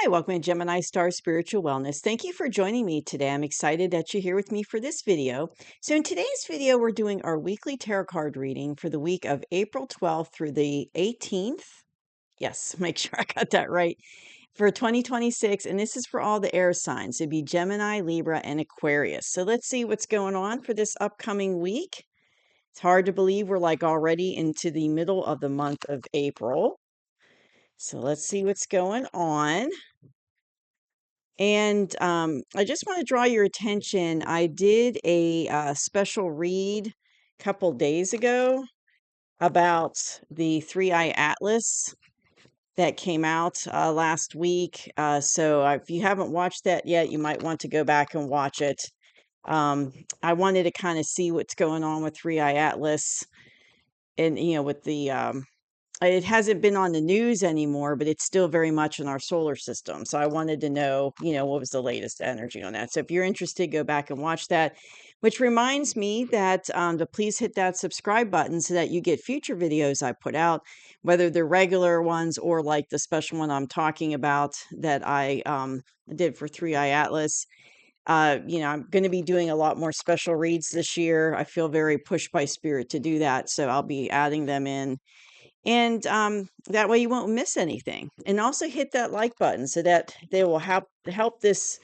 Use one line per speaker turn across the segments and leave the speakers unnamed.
Hi, welcome to Gemini Star Spiritual Wellness. Thank you for joining me today. I'm excited that you're here with me for this video. So, in today's video, we're doing our weekly tarot card reading for the week of April 12th through the 18th. Yes, make sure I got that right. For 2026, and this is for all the air signs. It'd be Gemini, Libra, and Aquarius. So, let's see what's going on for this upcoming week. It's hard to believe we're like already into the middle of the month of April. So, let's see what's going on. And I just want to draw your attention. I did a special read a couple days ago about the Three Eye Atlas that came out last week. So if you haven't watched that yet, you might want to go back and watch it. I wanted to kind of see what's going on with Three Eye Atlas and, with the it hasn't been on the news anymore, but it's still very much in our solar system. So I wanted to know, what was the latest energy on that. So if you're interested, go back and watch that. Which reminds me that to please hit that subscribe button so that you get future videos I put out, whether they're regular ones or like the special one I'm talking about that I did for Three Eye Atlas. I'm going to be doing a lot more special reads this year. I feel very pushed by spirit to do that. So I'll be adding them in, and that way you won't miss anything. And also hit that like button so that they will help this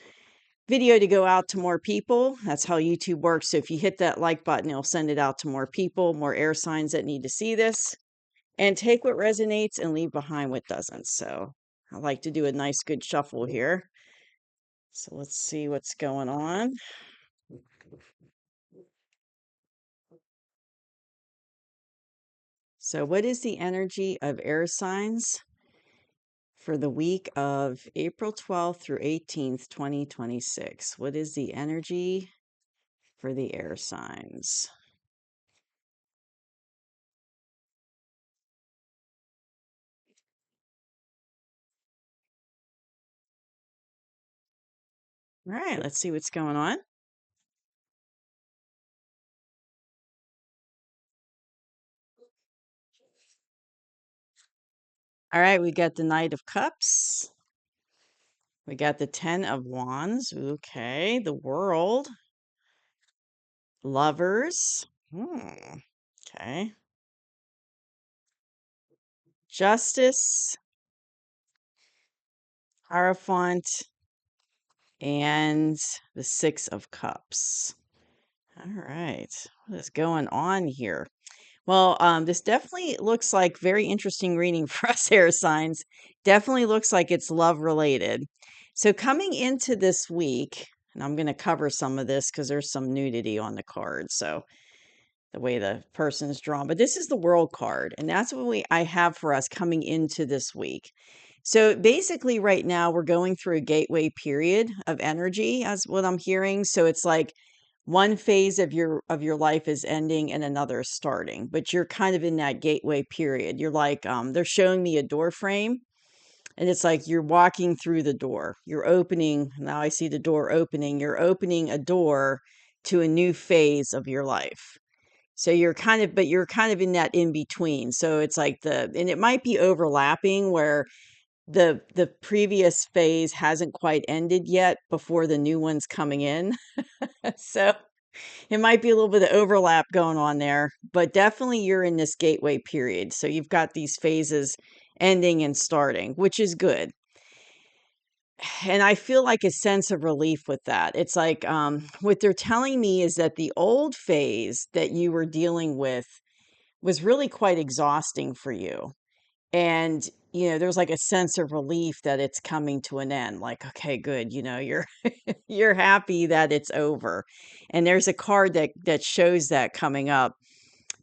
video to go out to more people. That's how YouTube works. So if you hit that like button, it'll send it out to more people, more air signs that need to see this. And take what resonates and leave behind what doesn't. So I like to do a nice good shuffle here. So let's see what's going on. So what is the energy of air signs for the week of April 12th through 18th, 2026? What is the energy for the air signs? All right, let's see what's going on. All right, we got the Knight of Cups. We got the Ten of Wands. Okay, the World. Lovers. Okay. Justice. Hierophant. And the Six of Cups. All right, what is going on here? Well, this definitely looks like very interesting reading for us air signs. Definitely looks like it's love related. So coming into this week, and I'm going to cover some of this because there's some nudity on the card. So the way the person is drawn, but this is the World card, and that's what I have for us coming into this week. So basically, right now we're going through a gateway period of energy, as what I'm hearing. So it's like one phase of your life is ending and another is starting, but you're kind of in that gateway period. You're like, they're showing me a door frame, and it's like you're walking through the door. You're opening. Now I see the door opening. You're opening a door to a new phase of your life. So you're kind of in that in between. So it's like and it might be overlapping where the previous phase hasn't quite ended yet before the new one's coming in. So it might be a little bit of overlap going on there, but definitely you're in this gateway period. So you've got these phases ending and starting, which is good. And I feel like a sense of relief with that. It's like what they're telling me is that the old phase that you were dealing with was really quite exhausting for you. And, there's like a sense of relief that it's coming to an end. Like, okay, good. You're you're happy that it's over. And there's a card that shows that coming up,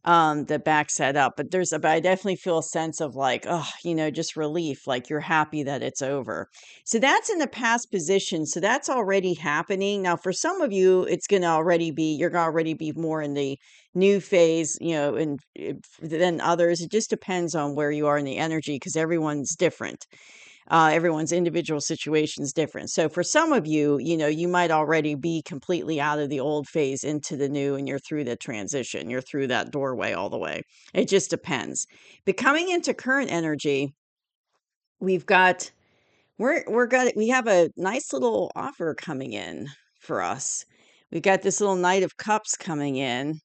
that backs that up. But I definitely feel a sense of like, oh, just relief, like you're happy that it's over. So that's in the past position. So that's already happening. Now, for some of you, you're gonna already be more in the new phase, and than others. It just depends on where you are in the energy because everyone's different. Everyone's individual situation is different. So for some of you, you might already be completely out of the old phase into the new, and you're through the transition. You're through that doorway all the way. It just depends. But coming into current energy, we've got We have a nice little offer coming in for us. We got this little Knight of Cups coming in,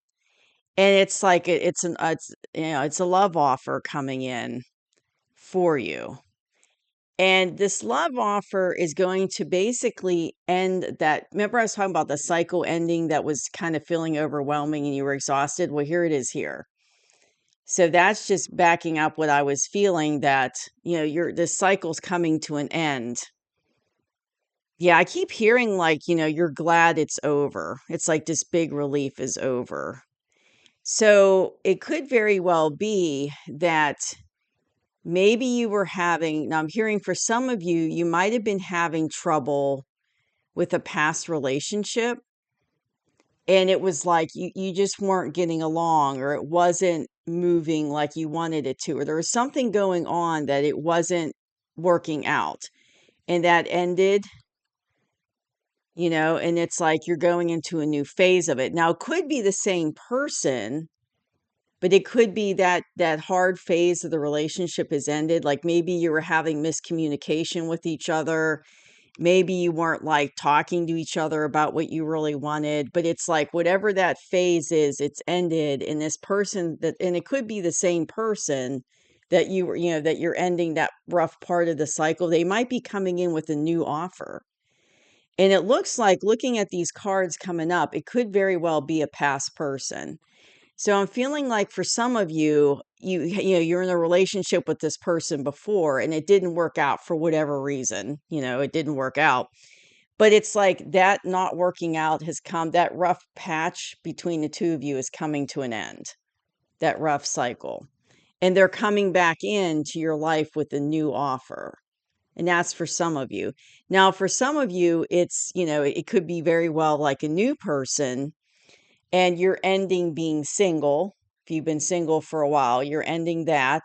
and it's like it's a love offer coming in for you. And this love offer is going to basically end that. Remember, I was talking about the cycle ending that was kind of feeling overwhelming and you were exhausted? Well, here it is here. So that's just backing up what I was feeling, that, this cycle's coming to an end. Yeah, I keep hearing like, you're glad it's over. It's like this big relief is over. So it could very well be that maybe you were having, now I'm hearing for some of you, you might have been having trouble with a past relationship. And it was like you just weren't getting along, or it wasn't moving like you wanted it to, or there was something going on that it wasn't working out. And that ended, and it's like you're going into a new phase of it. Now, it could be the same person, but it could be that that hard phase of the relationship has ended. Like maybe you were having miscommunication with each other. Maybe you weren't like talking to each other about what you really wanted, but it's like whatever that phase is, it's ended. And this person and it could be the same person that you were, that you're ending that rough part of the cycle. They might be coming in with a new offer. And it looks like, looking at these cards coming up, it could very well be a past person. So I'm feeling like for some of you, you're in a relationship with this person before and it didn't work out for whatever reason. It didn't work out. But it's like that not working out has come, that rough patch between the two of you is coming to an end. That rough cycle. And they're coming back into your life with a new offer. And that's for some of you. Now, for some of you, it's, it could be very well like a new person, and you're ending being single. If you've been single for a while, you're ending that.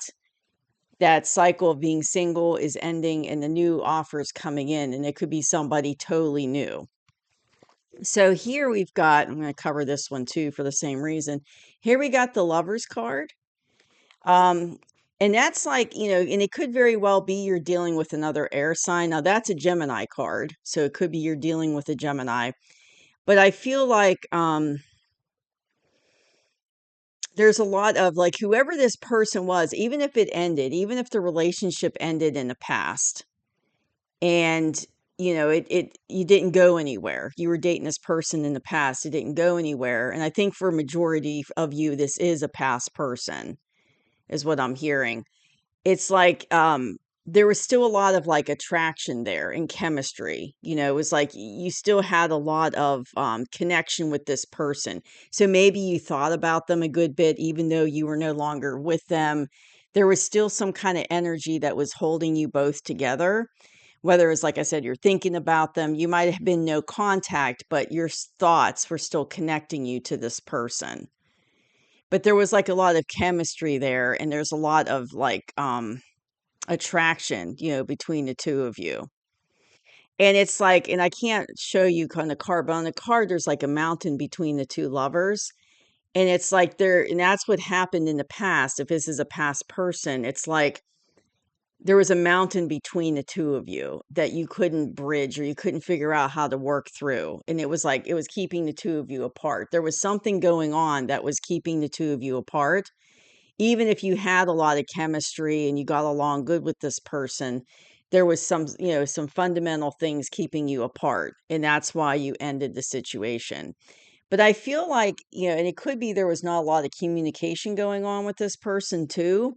That cycle of being single is ending and the new offers coming in, and it could be somebody totally new. So here we've got, I'm going to cover this one too for the same reason. Here we got the Lovers card. Um, and that's like, and it could very well be you're dealing with another air sign. Now that's a Gemini card. So it could be you're dealing with a Gemini. But I feel like there's a lot of like whoever this person was, even if it ended, even if the relationship ended in the past, and it you didn't go anywhere. You were dating this person in the past, it didn't go anywhere. And I think for a majority of you, this is a past person, is what I'm hearing. It's like there was still a lot of like attraction there and chemistry. It was like you still had a lot of connection with this person. So maybe you thought about them a good bit, even though you were no longer with them. There was still some kind of energy that was holding you both together. Whether it's like I said, you're thinking about them, you might have been no contact, but your thoughts were still connecting you to this person. But there was like a lot of chemistry there, and there's a lot of like attraction, between the two of you. And it's like, and I can't show you kind of card, but on the card, there's like a mountain between the two lovers. And it's like and that's what happened in the past. If this is a past person, it's like there was a mountain between the two of you that you couldn't bridge, or you couldn't figure out how to work through. And it was like, it was keeping the two of you apart. There was something going on that was keeping the two of you apart. Even if you had a lot of chemistry and you got along good with this person, there was some fundamental things keeping you apart. And that's why you ended the situation. But I feel like, and it could be there was not a lot of communication going on with this person too.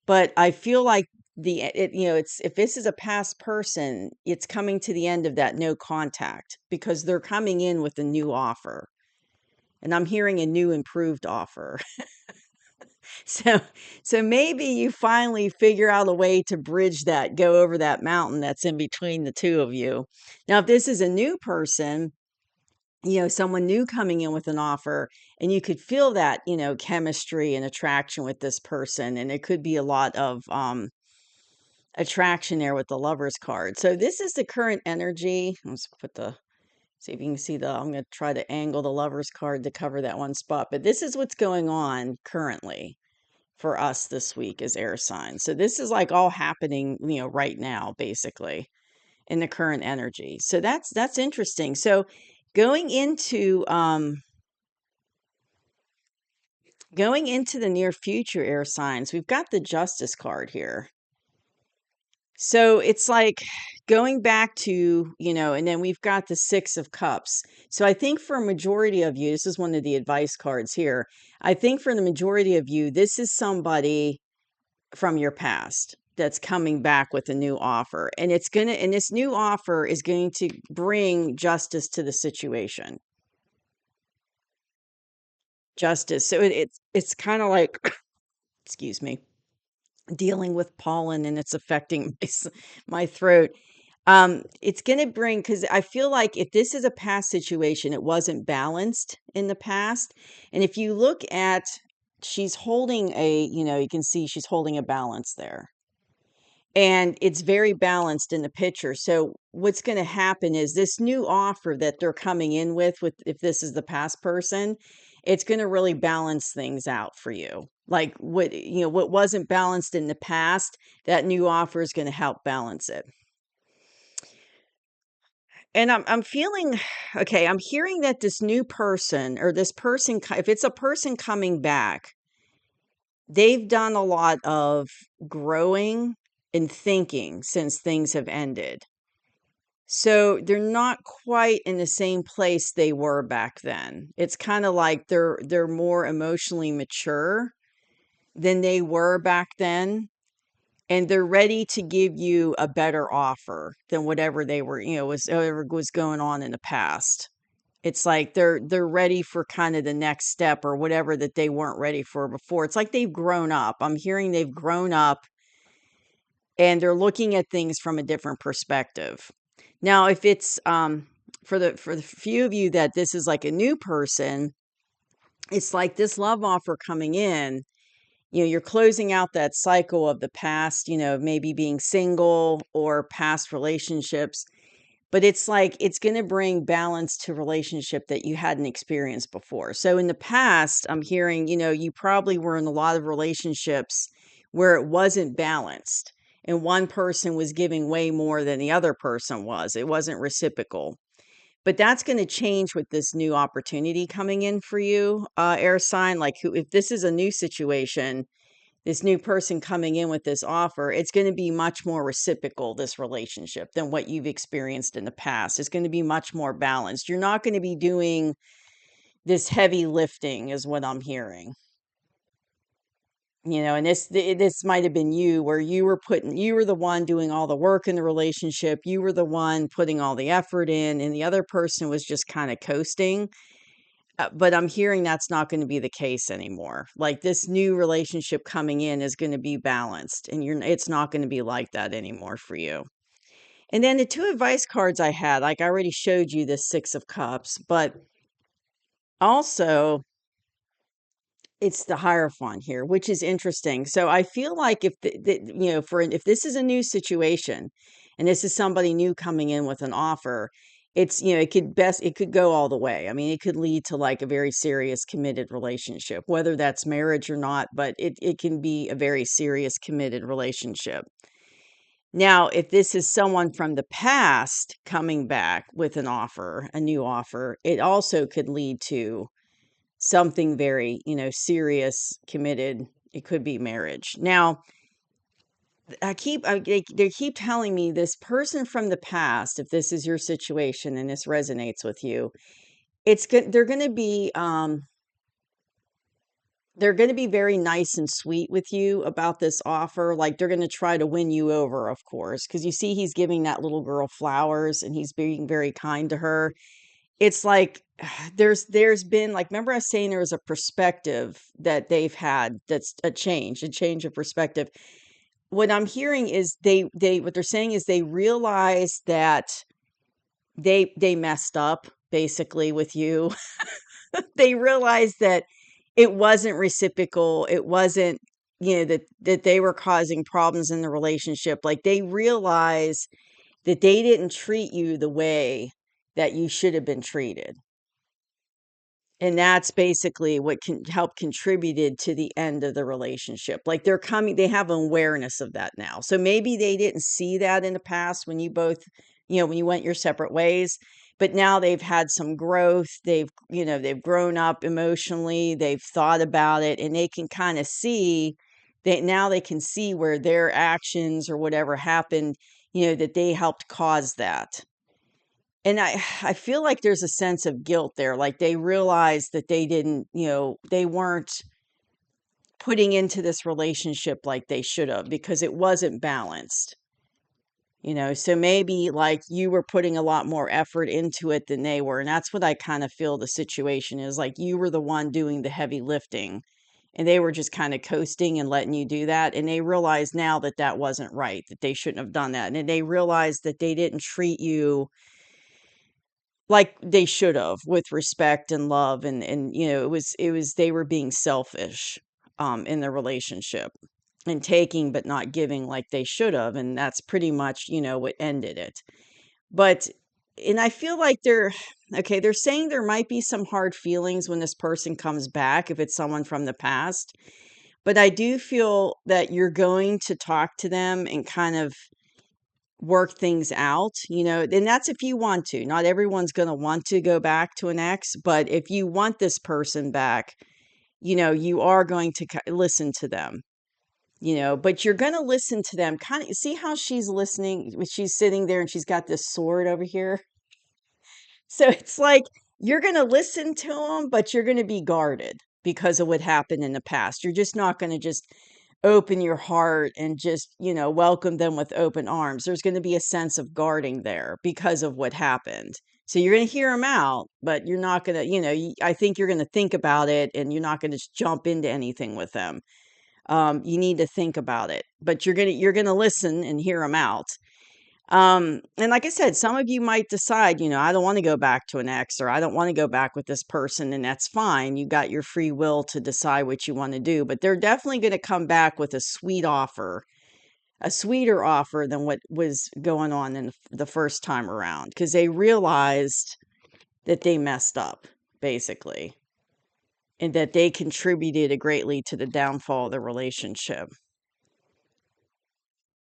But I feel like it's, if this is a past person, it's coming to the end of that no contact, because they're coming in with a new offer. And I'm hearing a new improved offer. So so maybe you finally figure out a way to bridge that, go over that mountain that's in between the two of you. Now, if this is a new person, someone new coming in with an offer, and you could feel that, chemistry and attraction with this person, and it could be a lot of attraction there with the Lovers card. So this is the current energy. Let's see if you can see I'm going to try to angle the Lovers card to cover that one spot, but this is what's going on currently for us this week as air signs. So this is like all happening, right now, basically, in the current energy. So that's interesting. So going into the near future, air signs, we've got the Justice card here. So it's like going back to, and then we've got the Six of Cups. So I think for a majority of you, this is one of the advice cards here. I think for the majority of you, this is somebody from your past that's coming back with a new offer. And this new offer is going to bring justice to the situation. Justice. So it's kind of like, excuse me, dealing with pollen and it's affecting my throat. It's going to bring, because I feel like if this is a past situation, it wasn't balanced in the past. And if you look at, she's holding you can see she's holding a balance there. And it's very balanced in the picture. So what's going to happen is this new offer that they're coming in with, if this is the past person, it's going to really balance things out for you. Like what wasn't balanced in the past, that new offer is going to help balance it. And I'm feeling okay, I'm hearing that this new person or this person, if it's a person coming back, they've done a lot of growing and thinking since things have ended. So they're not quite in the same place they were back then. It's kind of like they're more emotionally mature than they were back then, and they're ready to give you a better offer than whatever they were, whatever was going on in the past. It's like they're ready for kind of the next step or whatever that they weren't ready for before. It's like they've grown up. I'm hearing they've grown up and they're looking at things from a different perspective. Now, if it's for the few of you that this is like a new person, it's like this love offer coming in, you're closing out that cycle of the past, maybe being single or past relationships. But it's like it's going to bring balance to relationship that you hadn't experienced before. So in the past, I'm hearing, you probably were in a lot of relationships where it wasn't balanced and one person was giving way more than the other person was. It wasn't reciprocal. But that's going to change with this new opportunity coming in for you, air sign. Like if this is a new situation, this new person coming in with this offer, it's going to be much more reciprocal, this relationship, than what you've experienced in the past. It's going to be much more balanced. You're not going to be doing this heavy lifting is what I'm hearing. And this might have been you where you were the one doing all the work in the relationship. You were the one putting all the effort in, and the other person was just kind of coasting. But I'm hearing that's not going to be the case anymore. Like this new relationship coming in is going to be balanced, and it's not going to be like that anymore for you. And then the two advice cards I had, like I already showed you the Six of Cups, but also it's the Hierophant here, which is interesting. So I feel like if if this is a new situation and this is somebody new coming in with an offer, it's it could go all the way. I mean, it could lead to like a very serious committed relationship, whether that's marriage or not, but it can be a very serious committed relationship. Now, if this is someone from the past coming back with an offer, a new offer, it also could lead to something very, serious, committed. It could be marriage. Now, they keep telling me this person from the past, if this is your situation and this resonates with you, it's good. They're going to be very nice and sweet with you about this offer. Like they're going to try to win you over, of course, because you see he's giving that little girl flowers and he's being very kind to her. It's like there's been like, remember I was saying there was a perspective that they've had that's a change of perspective. What I'm hearing is what they're saying is they realize that they messed up basically with you. They realized that it wasn't reciprocal. It wasn't, that they were causing problems in the relationship. Like they realize that they didn't treat you the way that you should have been treated. And that's basically what can help contributed to the end of the relationship. Like they have awareness of that now. So maybe they didn't see that in the past when you both, when you went your separate ways, but now they've had some growth. They've grown up emotionally, they've thought about it, and they can kind of see that now they can see where their actions or whatever happened, that they helped cause that. And I feel like there's a sense of guilt there, like, they realized that they didn't, they weren't putting into this relationship like they should have because it wasn't balanced, so maybe, like, you were putting a lot more effort into it than they were, and that's what I kinda feel the situation is, like, you were the one doing the heavy lifting, and they were just kinda coasting and letting you do that, and they realize now that that wasn't right, that they shouldn't have done that, and then they realized that they didn't treat you like they should have, with respect and love, and it was they were being selfish, in the relationship, and taking but not giving like they should have, and that's pretty much, what ended it. But and I feel like they're saying there might be some hard feelings when this person comes back, if it's someone from the past, but I do feel that you're going to talk to them and kind of work things out, and that's if you want to. Not everyone's going to want to go back to an ex, but if you want this person back, you are going to listen to them, but you're going to listen to them kind of see how she's listening when she's sitting there and she's got this sword over here. So it's like you're going to listen to them, but you're going to be guarded because of what happened in the past. You're just not going to just open your heart and just, welcome them with open arms. There's going to be a sense of guarding there because of what happened. So you're going to hear them out, but you're not going to, I think you're going to think about it and you're not going to just jump into anything with them. You need to think about it, but you're going to listen and hear them out. And like I said, some of you might decide, I don't want to go back to an ex, or I don't want to go back with this person, and that's fine. You got your free will to decide what you want to do, but they're definitely going to come back with a sweet offer, a sweeter offer than what was going on in the first time around, because they realized that they messed up, basically, and that they contributed greatly to the downfall of the relationship.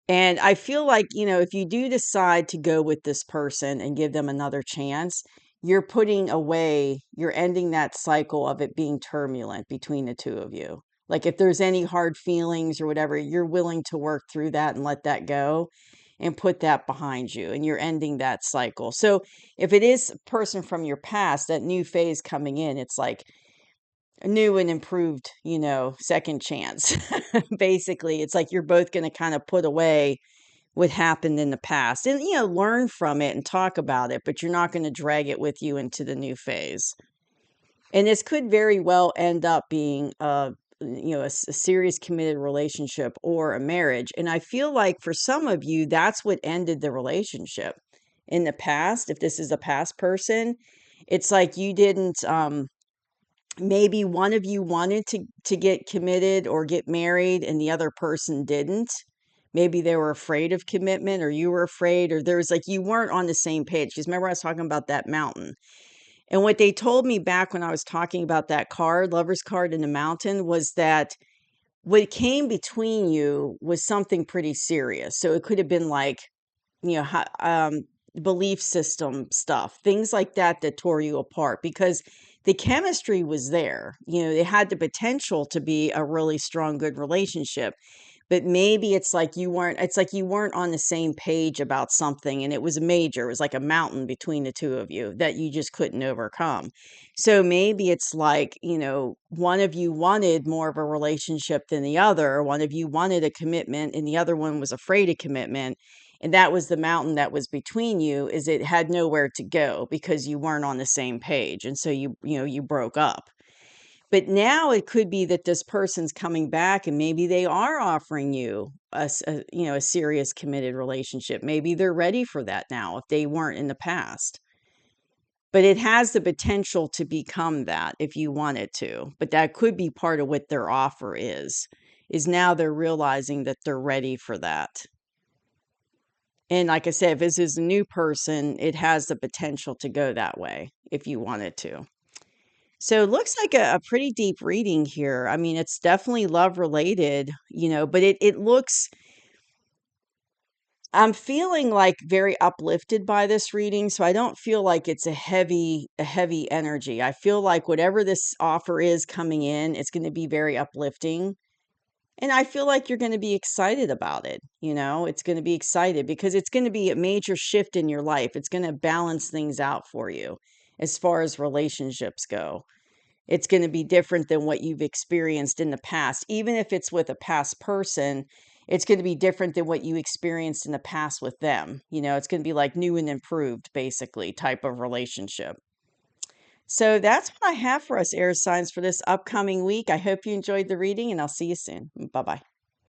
And I feel like, if you do decide to go with this person and give them another chance, you're ending that cycle of it being turbulent between the two of you. Like, if there's any hard feelings or whatever, you're willing to work through that and let that go and put that behind you. And you're ending that cycle. So if it is a person from your past, that new phase coming in, it's like a new and improved, second chance. Basically, it's like you're both going to kind of put away what happened in the past and, learn from it and talk about it, but you're not going to drag it with you into the new phase. And this could very well end up being a serious committed relationship or a marriage. And I feel like for some of you, that's what ended the relationship in the past. If this is a past person, it's like you didn't, maybe one of you wanted to get committed or get married and the other person didn't. Maybe they were afraid of commitment, or you were afraid, or there was like you weren't on the same page. Because remember, I was talking about that mountain. And what they told me back when I was talking about that card, lover's card in the mountain, was that what came between you was something pretty serious. So it could have been like, belief system stuff, things like that that tore you apart, because the chemistry was there. It had the potential to be a really strong, good relationship. But maybe it's like you weren't on the same page about something, and it was major. It was like a mountain between the two of you that you just couldn't overcome. So maybe it's like, one of you wanted more of a relationship than the other. One of you wanted a commitment and the other one was afraid of commitment. And that was the mountain that was between you, is it had nowhere to go because you weren't on the same page. And so you broke up. But now it could be that this person's coming back and maybe they are offering you a serious committed relationship. Maybe they're ready for that now if they weren't in the past. But it has the potential to become that if you want it to. But that could be part of what their offer is now they're realizing that they're ready for that. And like I said, if this is a new person, it has the potential to go that way if you want it to. So it looks like a pretty deep reading here. I mean, it's definitely love related, but it looks I'm feeling like very uplifted by this reading, so I don't feel like it's a heavy energy. I feel like whatever this offer is coming in, it's going to be very uplifting. And I feel like you're going to be excited about it. It's going to be excited because it's going to be a major shift in your life. It's going to balance things out for you as far as relationships go. It's gonna be different than what you've experienced in the past. Even if it's with a past person, it's gonna be different than what you experienced in the past with them. It's gonna be like new and improved, basically, type of relationship. So that's what I have for us, air signs, for this upcoming week. I hope you enjoyed the reading, and I'll see you soon. Bye bye.